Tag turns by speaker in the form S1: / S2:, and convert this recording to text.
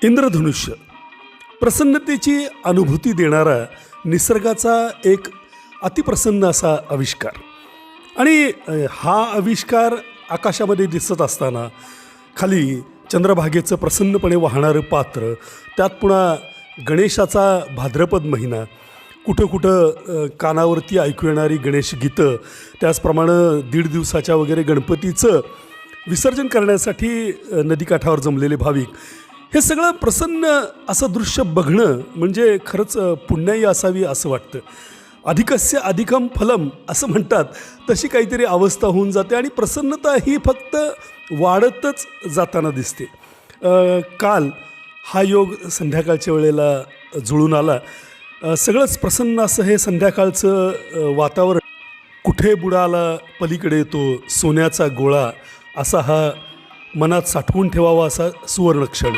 S1: इंद्रधनुष्य प्रसन्नतेची अनुभूती देणारा निसर्गाचा एक अतिप्रसन्न असा आविष्कार. आणि हा आविष्कार आकाशामध्ये दिसत असताना खाली चंद्रभागेचं प्रसन्नपणे वाहणारं पात्र, त्यात पुन्हा गणेशाचा भाद्रपद महिना, कुठं कुठं कानावरती ऐकू येणारी गणेश गीतं, त्याचप्रमाणे 1.5 दिवसाच्या वगैरे गणपतीचं विसर्जन करण्यासाठी नदीकाठावर जमलेले भाविक, हे सगळं प्रसन्न असं दृश्य बघणं म्हणजे खरंच पुण्याई असावी असं वाटतं. अधिकस्य अधिकम फलम असं म्हणतात, तशी काहीतरी अवस्था होऊन जाते आणि प्रसन्नता ही फक्त वाढतच जाताना दिसते. काल हा योग संध्याकाळच्या वेळेला जुळून आला. सगळंच प्रसन्न असं हे संध्याकाळचं वातावरण. कुठे बुडाला पलीकडे तो सोन्याचा गोळा, असा हा मनात साठवून ठेवावा असा सुवर्णक्षण.